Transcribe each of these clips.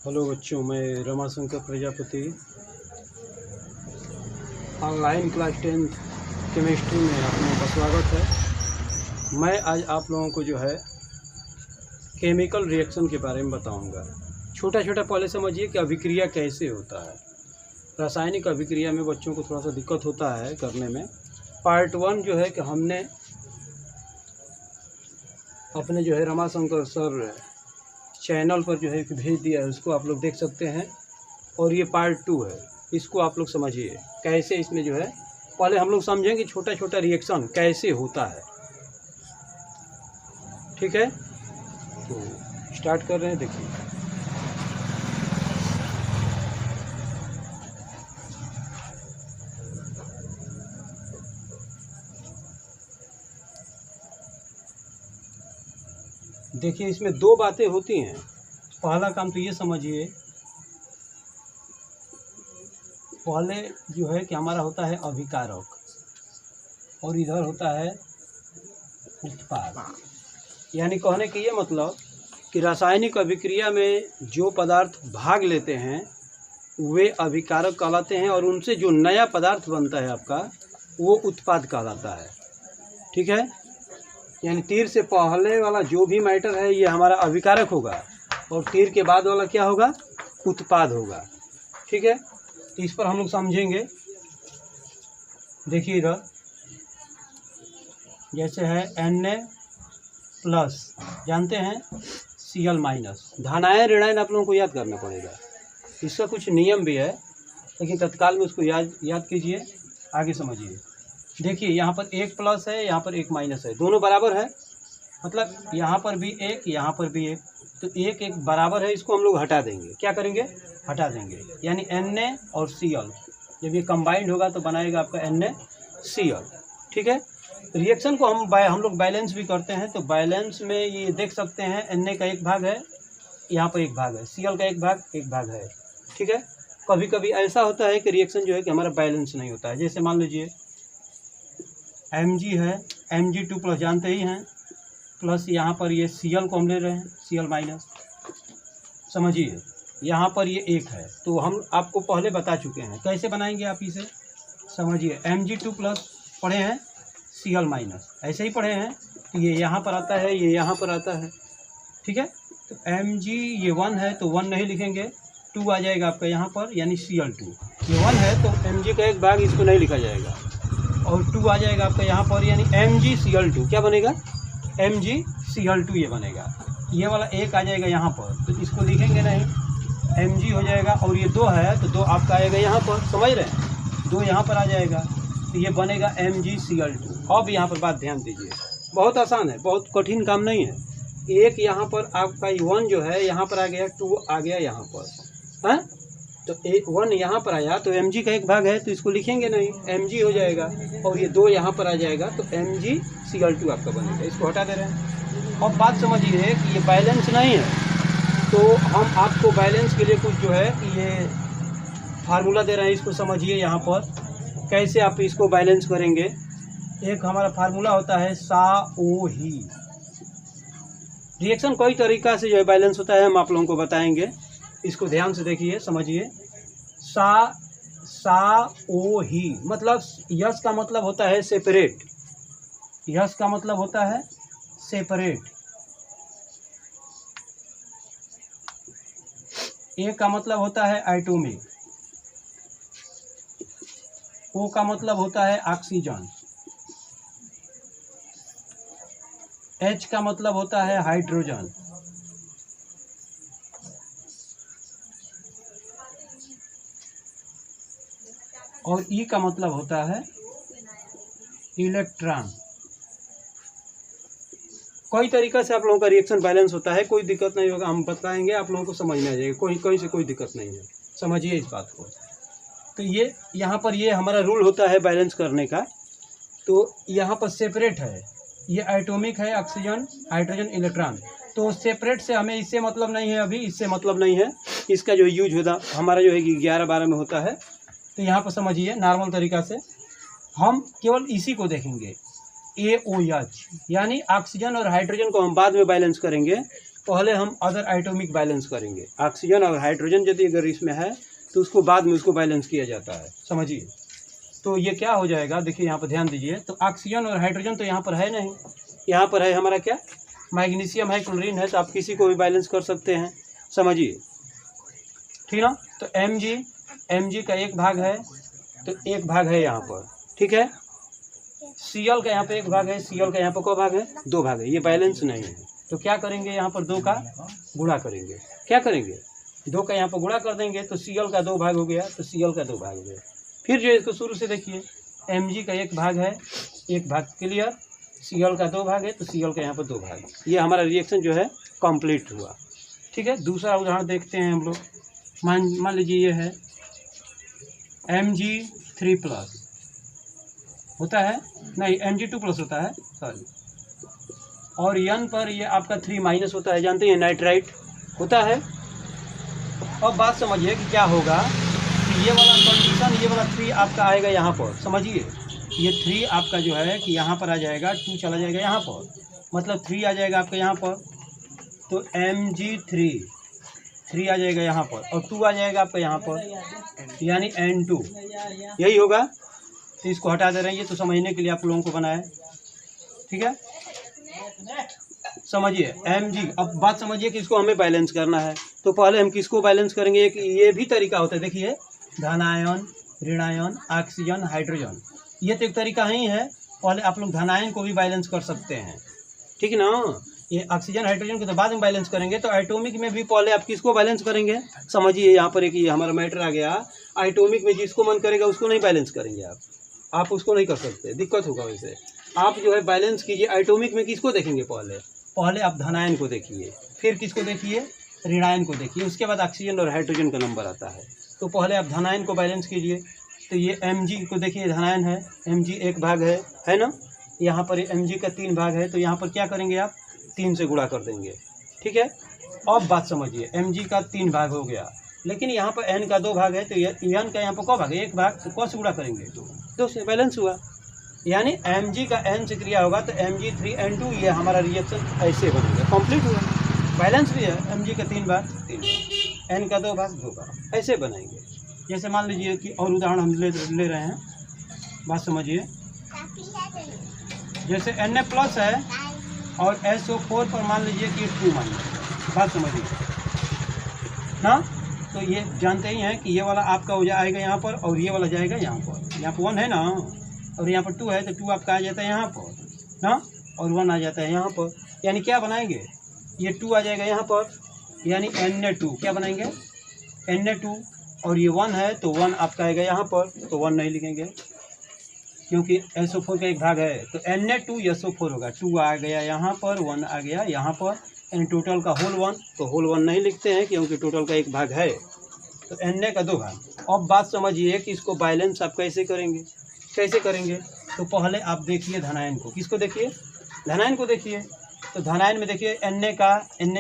Hello बच्चों, मैं Ramashankar Prajapati online class 10th chemistry में आप लोगों का स्वागत है। मैं आज आप लोगों को जो है केमिकल रिएक्शन के बारे में बताऊंगा। छोटा छोटा पहले समझिए कि अभिक्रिया कैसे होता है। रासायनिक अभिक्रिया में बच्चों को थोड़ा सा दिक्कत होता है करने में। पार्ट 1 जो है कि हमने अपने जो है रमाशंकर सर चैनल पर जो है भेज दिया है, उसको आप लोग देख सकते हैं। और ये पार्ट 2 है, इसको आप लोग समझिए कैसे इसमें जो है पहले हम लोग समझेंगे छोटा छोटा रिएक्शन कैसे होता है। ठीक है, तो स्टार्ट कर रहे हैं। देखिए देखिए इसमें दो बातें होती हैं। पहला काम तो ये समझिए, पहले जो है कि हमारा होता है अभिकारक और इधर होता है उत्पाद। यानी कहने की ये मतलब कि रासायनिक अभिक्रिया में जो पदार्थ भाग लेते हैं वे अभिकारक कहलाते हैं और उनसे जो नया पदार्थ बनता है आपका वो उत्पाद कहलाता है। ठीक है, यानी तीर से पहले वाला जो भी मैटर है ये हमारा अभिकारक होगा और तीर के बाद वाला क्या होगा, उत्पाद होगा। ठीक है, तो इस पर हम लोग समझेंगे। देखिए इधर जैसे है Na+, जानते हैं Cl-। धनायन ऋणायन आप लोगों को याद करना पड़ेगा, इसका कुछ नियम भी है, लेकिन तत्काल में उसको याद कीजिए, आगे समझिए। देखिए यहाँ पर एक प्लस है, यहाँ पर एक माइनस है, दोनों बराबर है। मतलब यहाँ पर भी एक, यहाँ पर भी एक, तो एक एक बराबर है, इसको हम लोग हटा देंगे। क्या करेंगे, हटा देंगे। यानी Na और Cl जब ये कंबाइंड होगा तो बनाएगा आपका NaCl। ठीक है, रिएक्शन को हम लोग बैलेंस भी करते हैं, तो बैलेंस में ये देख सकते हैं Na का एक भाग है, यहाँ पर एक भाग है, Cl का एक भाग है। ठीक है, कभी कभी ऐसा होता है कि रिएक्शन जो है कि हमारा बैलेंस नहीं होता है। जैसे मान लीजिए Mg है, Mg2+ जानते ही हैं, प्लस यहाँ पर ये Cl को हम ले रहे हैं, Cl-। समझिए यहाँ पर ये एक है, तो हम आपको पहले बता चुके हैं कैसे बनाएंगे आप इसे। समझिए Mg2+ पढ़े हैं, Cl-, ऐसे ही पढ़े हैं, तो ये यहाँ पर आता है, ये यहाँ पर आता है। ठीक है, तो Mg ये 1 है तो 1 नहीं लिखेंगे, 2 आ जाएगा आपका यहाँ पर, यानी Cl2। ये 1 है तो Mg का एक भाग इसको नहीं लिखा जाएगा और 2 आ जाएगा आपका यहाँ पर, यानी MgCl2। क्या बनेगा, MgCl2 ये बनेगा। ये वाला एक आ जाएगा यहाँ पर, तो इसको लिखेंगे नहीं, Mg हो जाएगा। और ये 2 है तो 2 आपका आएगा यहाँ पर, समझ रहे हैं, 2 यहाँ पर आ जाएगा, तो ये बनेगा MgCl2। अब यहाँ पर बात ध्यान दीजिए, बहुत आसान है, बहुत कठिन काम नहीं है। एक यहाँ पर आपका 1 जो है यहाँ पर आ गया, 2 आ गया यहाँ पर, हाँ, तो 1 यहाँ पर आया तो Mg का एक भाग है तो इसको लिखेंगे नहीं, Mg हो जाएगा। और ये 2 यहाँ पर आ जाएगा तो MgCl2 आपका बनेगा, इसको हटा दे रहे हैं। अब बात समझिए कि ये बैलेंस नहीं है, तो हम आपको बैलेंस के लिए कुछ जो है ये फार्मूला दे रहे हैं, इसको समझिए। यहाँ पर कैसे आप इसको बैलेंस करेंगे। एक हमारा फार्मूला होता है SaOH। रिएक्शन कई तरीका से जो है बैलेंस होता है, हम आप लोगों को बताएंगे, इसको ध्यान से देखिए, समझिए। SaOH मतलब यस का मतलब होता है सेपरेट, यस का मतलब होता है सेपरेट, ए का मतलब होता है एटॉमिक, ओ का मतलब होता है ऑक्सीजन, H का मतलब होता है हाइड्रोजन, और ई का मतलब होता है इलेक्ट्रॉन। कई तरीक़ा से आप लोगों का रिएक्शन बैलेंस होता है, कोई दिक्कत नहीं होगा, हम बताएंगे, आप लोगों को समझ में आ जाएगा, कहीं से कोई दिक्कत नहीं है, समझिए इस बात को। तो ये यहाँ पर ये हमारा रूल होता है बैलेंस करने का। तो यहाँ पर सेपरेट है, ये एटॉमिक है, ऑक्सीजन, हाइड्रोजन, इलेक्ट्रॉन। तो सेपरेट से हमें इससे मतलब नहीं है, अभी इससे मतलब नहीं है, इसका जो यूज होता हमारा जो है 11-12 में होता है। तो यहाँ पर समझिए नॉर्मल तरीक़ा से हम केवल इसी को देखेंगे, AOH, यानी ऑक्सीजन और हाइड्रोजन को हम बाद में बैलेंस करेंगे, पहले हम अदर एटॉमिक बैलेंस करेंगे। ऑक्सीजन और हाइड्रोजन यदि अगर इसमें है तो उसको बाद में उसको बैलेंस किया जाता है, समझिए। तो ये क्या हो जाएगा, देखिए यहाँ पर ध्यान दीजिए। तो ऑक्सीजन और हाइड्रोजन तो यहाँ पर है नहीं, यहाँ पर है हमारा क्या, मैग्नीशियम है, क्लोरीन है। तो आप किसी को भी बैलेंस कर सकते हैं, समझिए, ठीक ना। तो Mg का एक भाग है, तो एक भाग है यहाँ पर, ठीक है। Cl का यहाँ पे एक भाग है, Cl का यहाँ पर को भाग है, दो भाग है, ये बैलेंस नहीं है। तो क्या करेंगे, यहाँ पर दो का गुणा करेंगे। क्या करेंगे, दो का यहाँ पर गुणा कर देंगे, तो Cl का दो भाग हो गया, तो Cl का दो भाग हो गया। फिर जो इसको शुरू से देखिए, Mg का एक भाग है, एक भाग क्लियर, Cl का दो भाग है, तो Cl का यहाँ पर दो भाग। ये हमारा रिएक्शन जो है कंप्लीट हुआ, ठीक है। दूसरा उदाहरण देखते हैं हम लोग। मान लीजिए ये है Mg3+ होता है, नहीं Mg2+ होता है, सॉरी। और N पर ये आपका 3- होता है, जानते हैं नाइट्राइट होता है। अब बात समझिए कि क्या होगा कि ये वाला कंडीशन, ये वाला 3 आपका आएगा यहाँ पर, समझिए। ये 3 आपका जो है कि यहाँ पर आ जाएगा, 2 चला जाएगा यहाँ पर, मतलब 3 आ जाएगा आपका यहाँ पर। तो Mg3 आ जाएगा यहाँ पर, और 2 आ जाएगा आपका यहाँ पर, यानी N2, यही होगा। तो इसको हटा दे रहे हैं, ये तो समझने के लिए आप लोगों को बनाया, ठीक है। समझिए Mg, अब बात समझिए कि इसको हमें बैलेंस करना है। तो पहले हम किसको बैलेंस करेंगे, एक ये भी तरीका होता है, देखिए, धनायन, ऋणायन, ऑक्सीजन, हाइड्रोजन, ये तो एक तरीका ही है। पहले आप लोग धनायन को भी बैलेंस कर सकते हैं, ठीक है ना। ये ऑक्सीजन हाइड्रोजन को तो बाद में बैलेंस करेंगे। तो एटॉमिक में भी पहले आप किसको बैलेंस करेंगे, समझिए। यहाँ पर एक ये हमारा मैटर आ गया, एटॉमिक में जिसको मन करेगा उसको नहीं बैलेंस करेंगे आप उसको नहीं कर सकते, दिक्कत होगा। वैसे आप जो है बैलेंस कीजिए। एटॉमिक में किसको देखेंगे, पहले आप धनायन को देखिए, फिर किसको देखिए, ऋणायन को देखिए, उसके बाद ऑक्सीजन और हाइड्रोजन का नंबर आता है। तो पहले आप धनायन को बैलेंस कीजिए। तो ये Mg को देखिए, धनायन है, Mg एक भाग है ना। यहाँ पर Mg का 3 भाग है, तो यहाँ पर क्या करेंगे आप, 3 से गुणा कर देंगे, ठीक है। अब बात समझिए, Mg का 3 भाग हो गया, लेकिन यहाँ पर N का 2 भाग है, तो N का यहाँ पर कौ भाग है, एक भाग, तो कौ से गुणा करेंगे, 2 से बैलेंस हुआ। यानी Mg का N से क्रिया होगा, तो Mg3N2, ये हमारा रिएक्शन ऐसे बनेगा, कंप्लीट हुआ। बैलेंस भी है, Mg का 3 भाग, N का 2 भाग, 2 भाग, ऐसे बनाएंगे। जैसे मान लीजिए कि और उदाहरण हम ले रहे हैं, बात समझिए। जैसे Na+ है और SO4 पर मान लीजिए कि 2-, बात समझिए ना। तो ये जानते ही हैं कि ये वाला आपका हो जाएगा यहाँ पर, और ये वाला जाएगा यहाँ पर। यहाँ पर 1 है ना, और यहाँ पर 2 है, तो 2 आपका आ जाता है यहाँ पर ना, और 1 आ जाता है यहाँ पर। यानी क्या बनाएंगे, ये 2 आ जाएगा यहाँ पर, यानी Na2 क्या बनाएंगे, Na2, और ये 1 है, तो 1 आपका आएगा यहाँ पर, तो 1 नहीं लिखेंगे क्योंकि SO4 का एक भाग है। तो Na2SO4 होगा, 2 आ गया यहाँ पर, 1 आ गया यहाँ पर, यानी टोटल का होल 1, तो होल 1 नहीं लिखते हैं क्योंकि टोटल का एक भाग है। तो Na का 2 भाग। अब बात समझिए कि इसको बैलेंस आप कैसे करेंगे। तो पहले आप देखिए धनायन को, किसको देखिए, धनायन को देखिए। तो धनायन में देखिए Na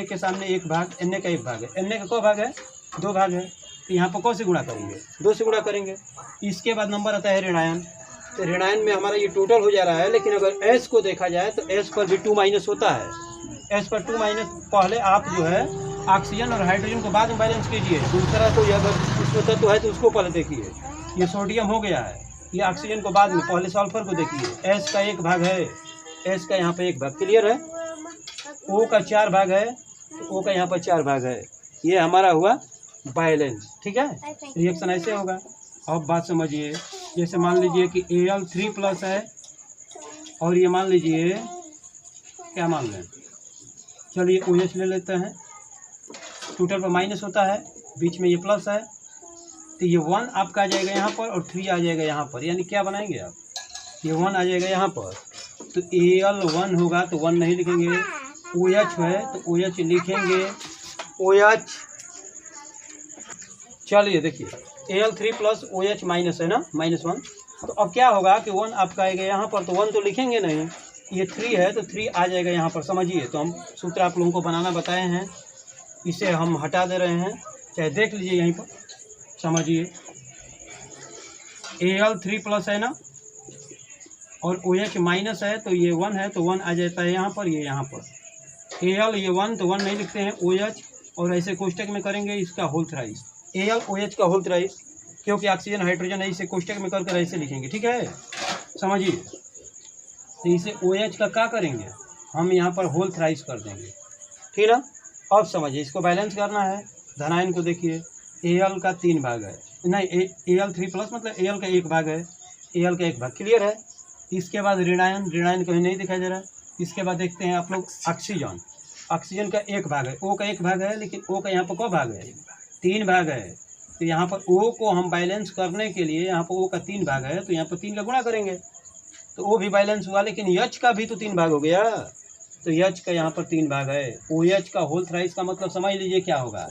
के सामने एक भाग, Na का एक भाग है, Na का को भाग है, 2 भाग है। तो यहाँ पर कौन से गुणा करेंगे, 2 से गुणा करेंगे। इसके बाद नंबर आता है ऋणायन। तो ऋणायन में हमारा ये टोटल हो जा रहा है, लेकिन अगर S को देखा जाए तो S पर भी 2- होता है। S पर 2- पहले आप जो है ऑक्सीजन और हाइड्रोजन को बाद में बैलेंस कीजिए। दूसरा कोई अगर उसमें तत्व है तो उसको पहले देखिए। ये सोडियम हो गया है, ये ऑक्सीजन को बाद में, पहले सल्फर को देखिए। S का एक भाग है, S का यहाँ पर एक भाग, क्लियर है। O का 4 भाग है, तो O का यहाँ पर 4 भाग है। ये हमारा हुआ बैलेंस, ठीक है। रिएक्शन ऐसे होगा। अब बात समझिए, जैसे मान लीजिए कि Al3+ है, और ये मान लीजिए क्या मान लें, चलिए OH ले लेते हैं। टोटल पर माइनस होता है, बीच में ये प्लस है, तो ये 1 आपका आ जाएगा यहाँ पर, और 3 आ जाएगा यहाँ पर। यानी क्या बनाएंगे आप, ये 1 आ जाएगा यहाँ पर, तो Al1 होगा, तो 1 नहीं लिखेंगे। OH है तो OH लिखेंगे, OH। चलिए देखिए, Al3+ OH- है ना, -1। तो अब क्या होगा कि 1 आपका आएगा यहाँ पर, तो 1 तो लिखेंगे नहीं, ये 3 है तो 3 आ जाएगा यहाँ पर, समझिए। तो हम सूत्र आप लोगों को बनाना बताए हैं, इसे हम हटा दे रहे हैं, चाहे देख लीजिए यहीं पर, समझिए। Al3+ है ना, और OH- है, तो ये 1 है, तो 1 आ जाता है यहाँ पर, ये यहाँ पर। Al ये 1 तो 1 नहीं लिखते हैं, OH और ऐसे कोष्टक में करेंगे इसका होल थ्राइस, AlOH का होल थ्राइस, क्योंकि ऑक्सीजन हाइड्रोजन है, इसे कोष्टक में कर ऐसे लिखेंगे, ठीक है, समझिए। तो इसे OH का क्या करेंगे हम यहाँ पर होल थ्राइस कर देंगे, ठीक ना। अब समझिए इसको बैलेंस करना है, धनायन को देखिए, Al का 3 भाग है, नहीं Al3+ मतलब Al का 1 भाग है, Al का 1 भाग, क्लियर है। इसके बाद ऋणायन, ऋणायन कहीं नहीं दिखाई दे रहा है। इसके बाद देखते हैं आप लोग ऑक्सीजन, ऑक्सीजन का 1 भाग है, O का 1 भाग है, लेकिन O का यहाँ पर कौ भाग है, 3 भाग है। तो यहाँ पर O को हम बैलेंस करने के लिए यहाँ पर O का 3 भाग है, तो यहाँ पर 3 का गुणा करेंगे तो O भी बैलेंस हुआ, लेकिन H का भी तो 3 भाग हो गया, तो H का यहाँ पर 3 भाग है। OH का होल थ्राइस का मतलब समझ लीजिए क्या होगा,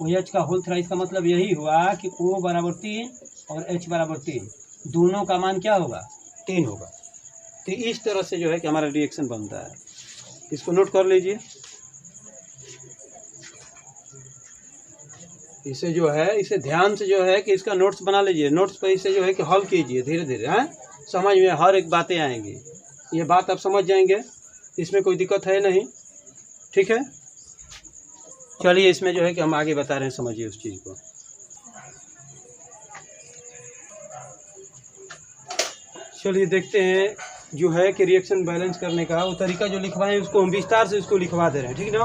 OH का होल थ्राइस का मतलब यही हुआ कि O बराबर 3 और H बराबर 3, दोनों का मान क्या होगा, 3 होगा। तो इस तरह से जो है कि हमारा रिएक्शन बनता है, इसको नोट कर लीजिए। इसे जो है, इसे ध्यान से जो है कि इसका नोट्स बना लीजिए, नोट्स पर इसे जो है कि हल कीजिए धीरे धीरे, हैं समझ में हर एक बातें आएंगी, ये बात आप समझ जाएंगे, इसमें कोई दिक्कत है नहीं, ठीक है। चलिए इसमें जो है कि हम आगे बता रहे हैं, समझिए उस चीज़ को। चलिए देखते हैं जो है कि रिएक्शन बैलेंस करने का वो तरीका जो लिखवाएं उसको हम विस्तार से उसको लिखवा दे रहे हैं, ठीक ना।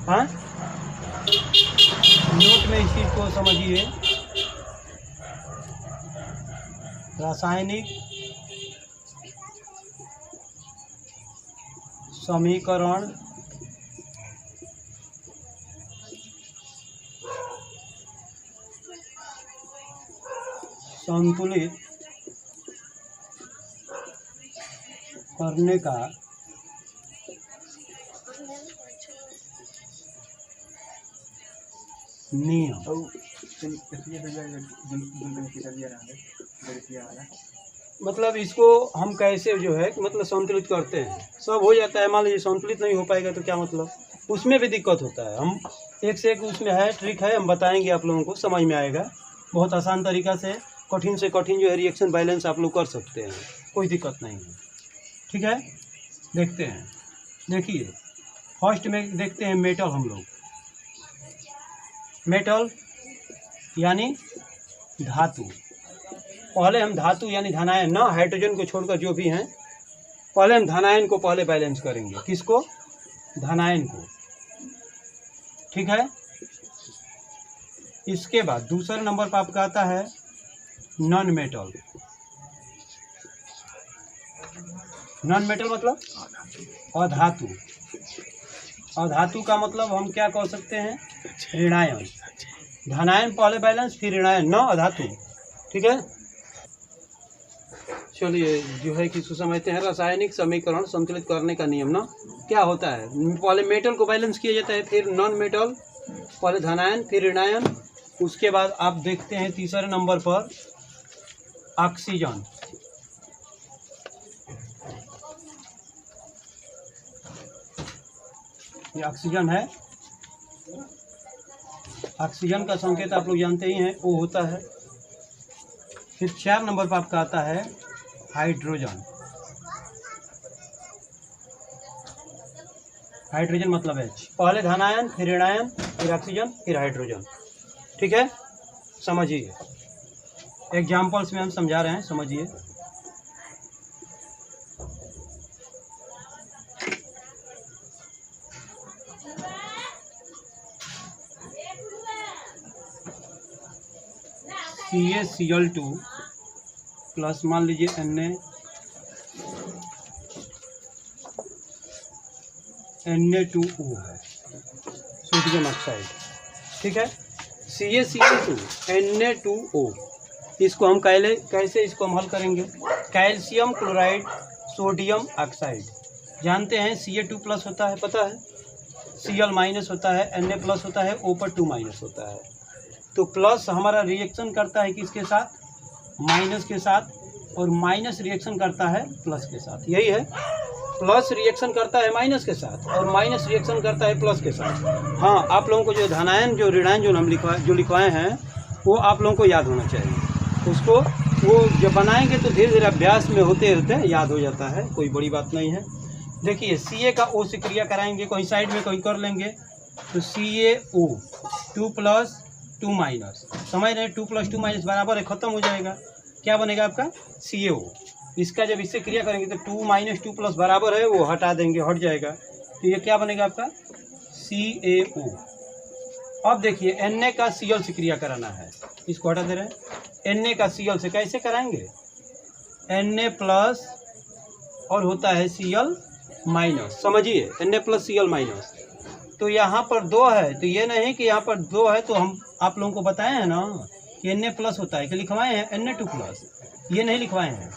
हाँ, नोट में इस चीज़ को समझिए। रासायनिक समीकरण संतुलित करने का नियम, मतलब इसको हम कैसे जो है मतलब संतुलित करते हैं, सब हो जाता है, मान लीजिए संतुलित नहीं हो पाएगा तो क्या मतलब, उसमें भी दिक्कत होता है। हम एक से एक उसमें है ट्रिक है, हम बताएंगे आप लोगों को, समझ में आएगा, बहुत आसान तरीका से कठिन जो है रिएक्शन बैलेंस आप लोग कर सकते हैं, कोई दिक्कत नहीं है, ठीक है। देखते हैं, देखिए फर्स्ट में देखते हैं मेटल, हम लोग मेटल यानी धातु, पहले हम धातु यानी धनायन ना, हाइड्रोजन को छोड़कर जो भी हैं, पहले हम धनायन को पहले बैलेंस करेंगे, किसको, धनायन को, ठीक है। इसके बाद दूसरे नंबर पर आपका आता है नॉन मेटल, नॉन मेटल मतलब अधातु, अधातु का मतलब हम क्या कह सकते हैं, ऋणायन, धनायन पहले बैलेंस फिर ऋणायन, न अधातु, ठीक है। चलिए जो है कि इसको समझते हैं, रासायनिक समीकरण संतुलित करने का नियम ना क्या होता है, पहले मेटल को बैलेंस किया जाता है, फिर नॉन मेटल, पहले धनायन फिर ऋणायन, उसके बाद आप देखते हैं तीसरे नंबर पर ऑक्सीजन, ये ऑक्सीजन है, ऑक्सीजन का संकेत आप लोग जानते ही हैं, O होता है। फिर 4 नंबर पर आपका आता है हाइड्रोजन, हाइड्रोजन मतलब H, पहले धनायन फिर ऋणायन फिर ऑक्सीजन फिर हाइड्रोजन, ठीक है। समझिए एग्जाम्पल्स में हम समझा रहे हैं, समझिए। CaCl2 प्लस मान लीजिए Na2O है, सोडियम ऑक्साइड, ठीक है। CaCl2 Na2O, इसको हम कैसे इसको हम हल करेंगे, कैल्शियम क्लोराइड सोडियम ऑक्साइड, जानते हैं Ca2+ होता है, पता है, Cl- होता है, Na+ होता है, O पर 2- होता है, तो प्लस हमारा रिएक्शन करता है किसके साथ, माइनस के साथ, और माइनस रिएक्शन करता है प्लस के साथ, यही है, प्लस रिएक्शन करता है माइनस के साथ और माइनस रिएक्शन करता है प्लस के साथ। हाँ, आप लोगों को जो धनायन जो ऋणायन जो हम लिखवाए हैं वो आप लोगों को याद होना चाहिए, उसको वो जब बनाएंगे तो धीरे धीरे अभ्यास में होते होते याद हो जाता है, कोई बड़ी बात नहीं है। देखिए Ca का O से क्रिया कराएंगे, कहीं साइड में कहीं कर लेंगे, तो CaO 2 + 2 माइनस, समझ रहे हैं, 2 + 2 माइनस बराबर है, खत्म हो जाएगा, क्या बनेगा आपका CaO। इसका जब इससे क्रिया करेंगे तो 2 - 2 प्लस बराबर है, वो हटा देंगे, हट जाएगा, तो ये क्या बनेगा आपका CaO। अब देखिए Na का Cl से क्रिया कराना है, इसको हटा दे रहे हैं, Na का Cl से कैसे कराएंगे, Na प्लस और होता है Cl माइनस, समझिए Na प्लस Cl माइनस, तो यहाँ पर 2 है, तो ये नहीं कि यहाँ पर 2 है, तो हम आप लोगों को बताए हैं ना कि Na प्लस होता है, कि लिखवाए हैं Na2 प्लस, ये नहीं लिखवाए हैं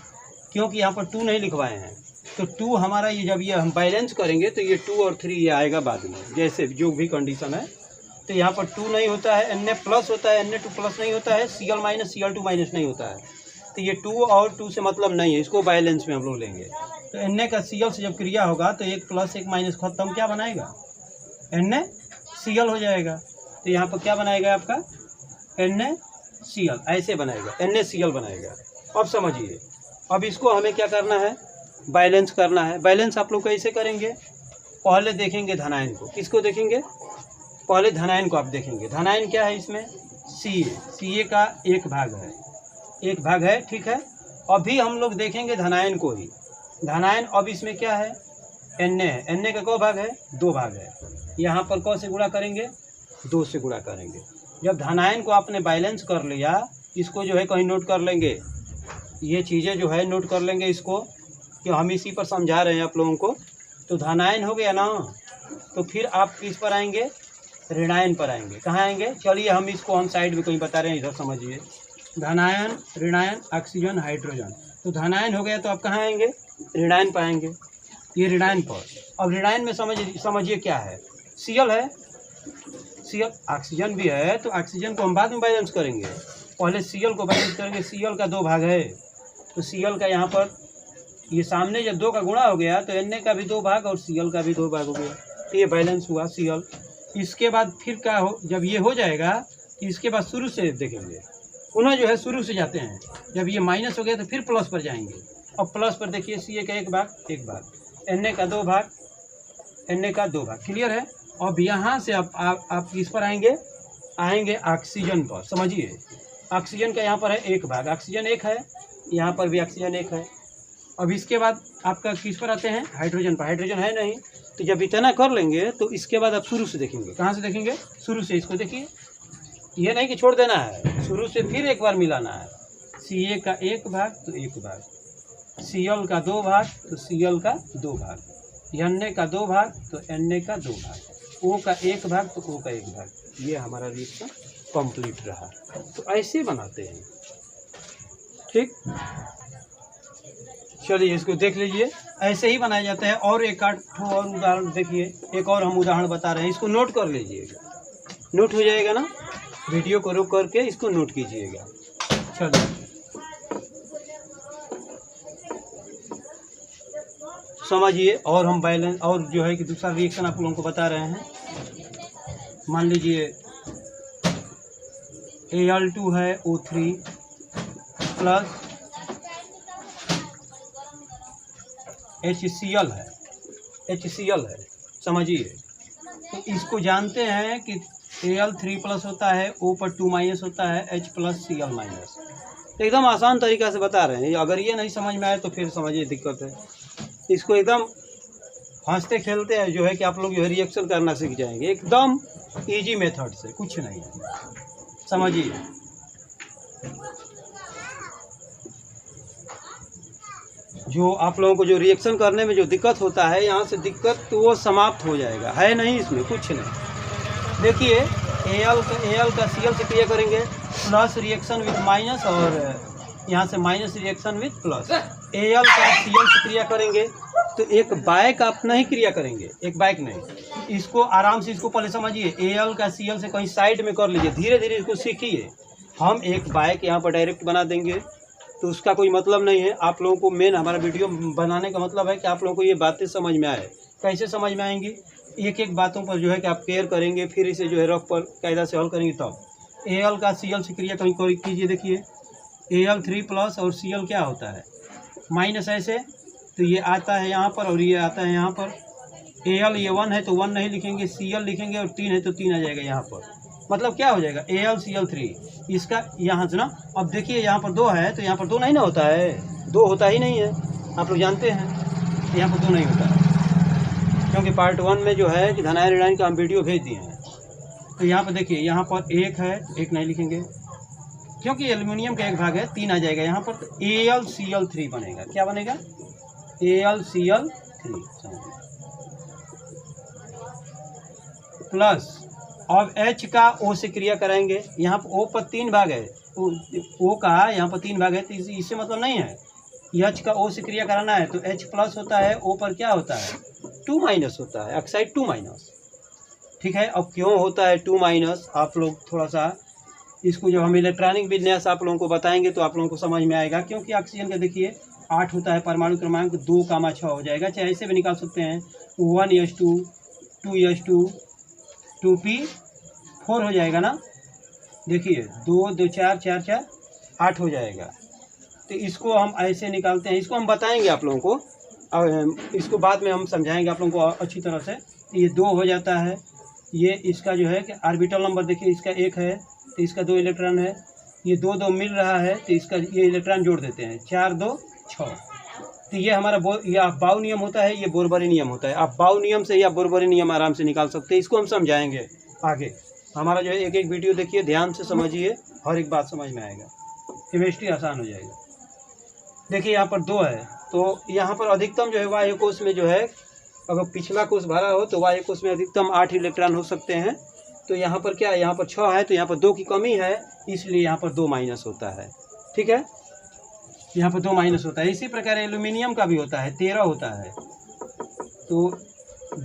क्योंकि यहाँ पर 2 नहीं लिखवाए हैं, तो 2 हमारा ये जब ये हम बैलेंस करेंगे तो ये 2 और 3 ये आएगा बाद में, जैसे जो भी कंडीशन है, तो यहाँ पर 2 नहीं होता है, Na प्लस होता है, Na2 प्लस नहीं होता है, Cl माइनस Cl2 माइनस नहीं होता है, तो ये 2 और 2 से मतलब नहीं है, इसको बैलेंस में हम लोग लेंगे, तो Na का Cl से जब क्रिया होगा तो 1 + 1 माइनस खत्म, क्या बनाएगा NaCl हो जाएगा, तो यहाँ पर क्या बनाएगा आपका NaCl, ऐसे बनाएगा, NaCl बनाएगा। अब समझिए, अब इसको हमें क्या करना है, बैलेंस करना है। बैलेंस आप लोग कैसे करेंगे, पहले देखेंगे धनायन को, किसको देखेंगे, पहले धनायन को आप देखेंगे, धनायन क्या है इसमें Ca का 1 भाग है, 1 भाग है, ठीक है। अभी हम लोग देखेंगे धनायन को ही, धनायन अब इसमें क्या है Na है, Na का कौ भाग है, 2 भाग है, यहाँ पर कौ से गुणा करेंगे, 2 से गुणा करेंगे। जब धनायन को आपने बैलेंस कर लिया, इसको जो है कहीं नोट कर लेंगे, ये चीज़ें जो है नोट कर लेंगे इसको, कि हम इसी पर समझा रहे हैं आप लोगों को। तो धनायन हो गया ना, तो फिर आप किस पर आएंगे, ऋणायन पर आएंगे। कहाँ आएंगे, चलिए हम इसको हम साइड में कहीं बता रहे हैं, इधर समझिए, धनायन ऋणायन ऑक्सीजन हाइड्रोजन, तो धनायन हो गया तो आप कहाँ आएंगे, ऋणायन पर आएंगे, ये ऋणायन पर। अब ऋणायन में समझिए क्या है, Cl है, Cl ऑक्सीजन भी है, तो ऑक्सीजन को हम बाद में बैलेंस करेंगे, पहले Cl को बैलेंस करेंगे। Cl का 2 भाग है, तो Cl का यहाँ पर ये सामने जब 2 का गुणा हो गया तो Na का भी 2 भाग और Cl का भी 2 भाग हो गया, तो ये बैलेंस हुआ Cl। इसके बाद फिर क्या हो, जब ये हो जाएगा तो इसके बाद शुरू से देखेंगे, पुनः जो है शुरू से जाते हैं, जब ये माइनस हो गया तो फिर प्लस पर जाएंगे। अब प्लस पर देखिए Ca का 1 भाग, 1 भाग, Na का 2 भाग, Na का 2 भाग, क्लियर है। अब यहाँ से आप किस पर आएंगे ऑक्सीजन पर, समझिए ऑक्सीजन का यहाँ पर है 1 भाग, ऑक्सीजन 1 है, यहाँ पर भी ऑक्सीजन 1 है। अब इसके बाद आपका किस पर आते हैं, हाइड्रोजन पर, हाइड्रोजन है नहीं, तो जब इतना कर लेंगे तो इसके बाद आप शुरू से देखेंगे, कहाँ से देखेंगे, शुरू से, इसको देखिए, ये नहीं कि छोड़ देना है, शुरू से फिर एक बार मिलाना है। Ca का 1 भाग तो 1 भाग, Cl का 2 भाग तो Cl का 2 भाग, Na का 2 भाग तो Na का 2 भाग, O का 1 भाग तो O का 1 भाग, ये हमारा रिएक्शन कंप्लीट रहा। तो ऐसे बनाते हैं, ठीक, चलिए इसको देख लीजिए, ऐसे ही बनाया जाता है। और एक आध और उदाहरण देखिए, एक और हम उदाहरण बता रहे हैं, इसको नोट कर लीजिएगा, नोट हो जाएगा ना, वीडियो को रोक करके इसको नोट कीजिएगा। चलिए समझिए, और हम बैलेंस और जो है कि दूसरा रिएक्शन आप लोगों को बता रहे हैं। मान लीजिए Al2 है, O3 प्लस HCl है, HCl है, समझिए। तो इसको जानते हैं कि Al3 प्लस होता है, O पर 2 माइनस होता है, H प्लस Cl माइनस। तो एकदम आसान तरीका से बता रहे हैं, अगर ये नहीं समझ में आए तो फिर समझिए दिक्कत है। इसको एकदम हंसते खेलते हैं जो है कि आप लोग जो है रिएक्शन करना सीख जाएंगे, एकदम इजी मेथड से, कुछ नहीं है, समझिए। जो आप लोगों को जो रिएक्शन करने में जो दिक्कत होता है, यहाँ से दिक्कत तो वो समाप्त हो जाएगा, है नहीं इसमें कुछ नहीं। देखिए Al का Cl से क्रिया करेंगे, प्लस रिएक्शन विथ माइनस, और यहाँ से minus reaction with plus. Al का Cl से क्रिया करेंगे तो एक बाइक आप नहीं क्रिया करेंगे, एक बाइक नहीं, इसको आराम से, इसको पहले समझिए, Al का Cl से कहीं साइड में कर लीजिए, धीरे धीरे इसको सीखिए। हम एक बाइक यहाँ पर डायरेक्ट बना देंगे तो उसका कोई मतलब नहीं है। आप लोगों को मेन हमारा वीडियो बनाने का मतलब है कि आप लोगों को ये बातें समझ में आए। कैसे समझ में आएंगी, एक एक बातों पर जो है कि आप केयर करेंगे, फिर इसे जो है रफ पर कायदा से हल करेंगे। तब Al का Cl से क्रिया कहीं कीजिए, देखिए Al3 प्लस और Cl क्या होता है, माइनस ऐसे, तो ये आता है यहाँ पर और ये आता है यहाँ पर। Al ये 1 है तो 1 नहीं लिखेंगे, Cl लिखेंगे और 3 है तो 3 आ जाएगा यहाँ पर। मतलब क्या हो जाएगा AlCl3 इसका यहाँ से ना। अब देखिए यहाँ पर 2 है तो यहाँ पर 2 नहीं ना होता है, 2 होता ही नहीं है, आप लोग जानते हैं। यहाँ पर 2 नहीं होता है क्योंकि पार्ट 1 में जो है कि धनायन ऋणायन का हम वीडियो भेज दिए हैं। तो यहाँ पर देखिए यहाँ पर 1 है, 1 नहीं लिखेंगे क्योंकि एल्युमिनियम का एक भाग है, 3 आ जाएगा यहाँ पर। तो AlCl3 बनेगा, क्या बनेगा AlCl3 प्लस। अब H का O से क्रिया कराएंगे, यहाँ पर O पर 3 भाग है, O का यहाँ पर 3 भाग है तो इससे मतलब नहीं है। H का O से क्रिया कराना है तो H प्लस होता है, O पर क्या होता है 2 माइनस होता है, ऑक्साइड 2 माइनस। ठीक है, अब क्यों होता है 2 माइनस, आप लोग थोड़ा सा इसको जब हम इलेक्ट्रॉनिक विन्यास आप लोगों को बताएंगे तो आप लोगों को समझ में आएगा। क्योंकि ऑक्सीजन का देखिए 8 होता है, परमाणु क्रमांक 2,6 हो जाएगा, चाहे ऐसे भी निकाल सकते हैं 1s2 2s2 2p4 हो जाएगा ना। देखिए 2 2 4 4 4 8 हो जाएगा। तो इसको हम ऐसे निकालते हैं, इसको हम बताएंगे आप लोगों को, और इसको बाद में हम समझाएंगे आप लोगों को अच्छी तरह से। ये 2 हो जाता है, ये इसका जो है कि ऑर्बिटल नंबर देखिए इसका 1 है तो इसका 2 इलेक्ट्रॉन है, ये 2 2 मिल रहा है तो इसका ये इलेक्ट्रॉन जोड़ देते हैं, 4 2 6। तो ये हमारा ये अफबाउ नियम होता है, ये बोरबरी नियम होता है। अफबाउ नियम से या बोरबरी नियम आराम से निकाल सकते हैं, इसको हम समझाएंगे आगे। हमारा जो है एक एक वीडियो देखिए, ध्यान से समझिए, हर एक बात समझ में आएगा, केमिस्ट्री आसान हो जाएगा। देखिए यहाँ पर 2 है तो यहाँ पर अधिकतम जो है बाह्य कोश में जो है, अगर पिछला कोश भरा हो तो बाह्य कोश में अधिकतम 8 इलेक्ट्रॉन हो सकते हैं। तो यहाँ पर क्या है, यहाँ पर 6 है तो यहाँ पर 2 की कमी है, इसलिए यहाँ पर 2 माइनस होता है। ठीक है, यहाँ पर 2 माइनस होता है। इसी प्रकार एल्यूमिनियम का भी होता है, 13 होता है तो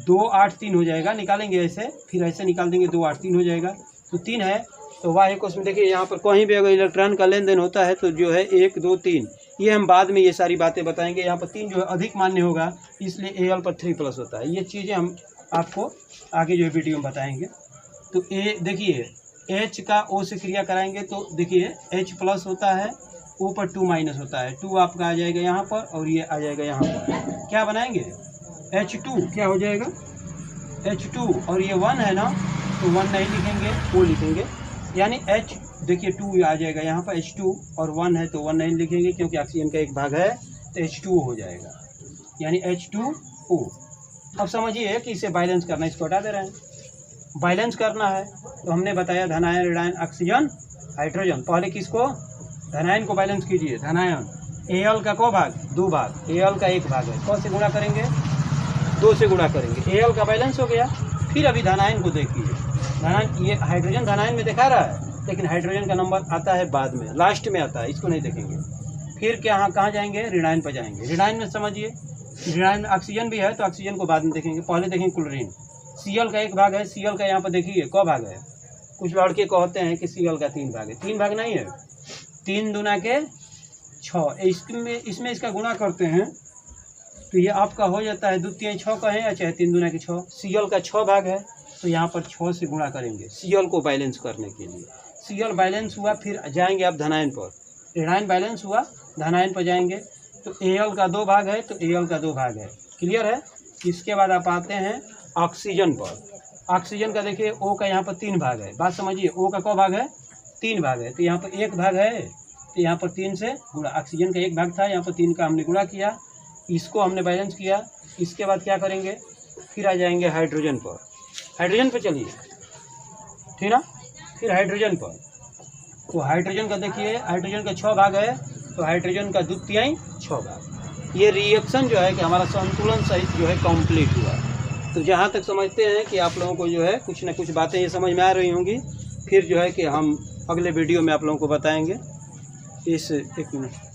2 8 3 हो जाएगा, निकालेंगे ऐसे, फिर ऐसे निकाल देंगे, 2 8 3 हो जाएगा। तो 3 है तो बाह्य कोश में देखिए यहाँ पर कहीं भी अगर इलेक्ट्रॉन का लेन देन होता है तो जो है 1 2 3, ये हम बाद में ये सारी बातें बताएंगे। यहाँ पर 3 जो है अधिक मान्य होगा, इसलिए Al पर 3 प्लस होता है। ये चीज़ें हम आपको आगे जो है वीडियो में बताएंगे। तो देखिए H का O से क्रिया कराएंगे तो देखिए H प्लस होता है, O पर 2 माइनस होता है, 2 आपका आ जाएगा यहाँ पर और ये आ जाएगा यहाँ पर। क्या बनाएंगे H2, क्या हो जाएगा H2, और ये 1 है ना तो 1 नहीं लिखेंगे, O लिखेंगे, यानी H देखिए 2 आ जाएगा यहाँ पर H2, और 1 है तो 1 नहीं लिखेंगे क्योंकि ऑक्सीजन का एक भाग है तो H2O हो जाएगा, यानी H2O। अब समझिए कि इसे बैलेंस करना, इसको हटा दे रहे हैं, बैलेंस करना है। तो हमने बताया धनायन ऋणायन ऑक्सीजन हाइड्रोजन। पहले किसको, धनायन को बैलेंस कीजिए। धनायन Al का को भाग 2 भाग, Al का 1 भाग है, कौन से गुणा करेंगे 2 से गुणा करेंगे, Al का बैलेंस हो गया। फिर अभी धनायन को देखिए, धनायन ये हाइड्रोजन धनायन में दिखा रहा है लेकिन हाइड्रोजन का नंबर आता है बाद में, लास्ट में आता है, इसको नहीं देखेंगे। फिर क्या कहाँ जाएंगे, ऋणायन पर जाएंगे। ऋणायन में समझिए, ऋणायन में ऑक्सीजन भी है तो ऑक्सीजन को बाद में देखेंगे, पहले देखेंगे क्लोरीन। Cl का 1 भाग है, Cl का यहाँ पर देखिए क भाग है, कुछ लड़के कहते हैं कि Cl का 3 भाग है, 3 भाग नहीं है, 3 दूना के 6, इसमें इसका गुणा करते हैं तो ये आपका हो जाता है 2 3 6 का है, या चाहे 3 दूना के 6। Cl का 6 भाग है तो यहाँ पर 6 से गुणा करेंगे Cl को बैलेंस करने के लिए। Cl बैलेंस हुआ, फिर जाएंगे आप धनायन पर, ऋणायन बैलेंस हुआ, धनायन पर जाएंगे तो Al का 2 भाग है तो Al का 2 भाग है, क्लियर है। इसके बाद आप आते हैं ऑक्सीजन पर। ऑक्सीजन का देखिए O का यहाँ पर 3 भाग है, बात समझिए, O का 2 भाग है 3 भाग है, तो यहाँ पर 1 भाग है तो यहाँ पर 3 से गुणा, ऑक्सीजन का 1 भाग था, यहाँ पर 3 का हमने गुणा किया, इसको हमने बैलेंस किया। इसके बाद क्या करेंगे, फिर आ जाएंगे हाइड्रोजन पर। हाइड्रोजन पर चलिए, ठीक ना, फिर हाइड्रोजन पर। तो हाइड्रोजन का देखिए, हाइड्रोजन का 6 भाग है तो हाइड्रोजन का 2 3 6 भाग। ये रिएक्शन जो है कि हमारा संतुलन सहित जो है कंप्लीट हुआ। तो जहाँ तक समझते हैं कि आप लोगों को जो है कुछ ना कुछ बातें ये समझ में आ रही होंगी, फिर जो है कि हम अगले वीडियो में आप लोगों को बताएंगे। इस 1 मिनट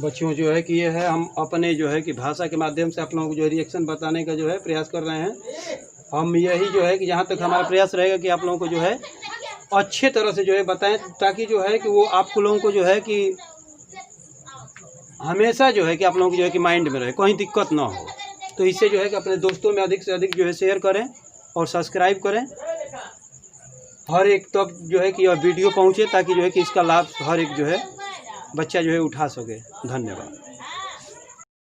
बच्चों जो है कि ये है, हम अपने जो है कि भाषा के माध्यम से आप लोगों को जो रिएक्शन बताने का जो है प्रयास कर रहे हैं। हम यही जो है कि जहाँ तक हमारा प्रयास रहेगा कि आप लोगों को जो है अच्छे तरह से जो है बताएं, ताकि जो है कि वो आप लोगों को जो है कि हमेशा जो है कि आप लोगों की जो है कि माइंड में रहे, कोई दिक्कत ना हो। तो इससे जो है कि अपने दोस्तों में अधिक से अधिक जो है शेयर करें और सब्सक्राइब करें, हर एक तक जो है कि यह वीडियो पहुंचे, ताकि जो है कि इसका लाभ हर एक जो है बच्चा जो है उठा सके। धन्यवाद।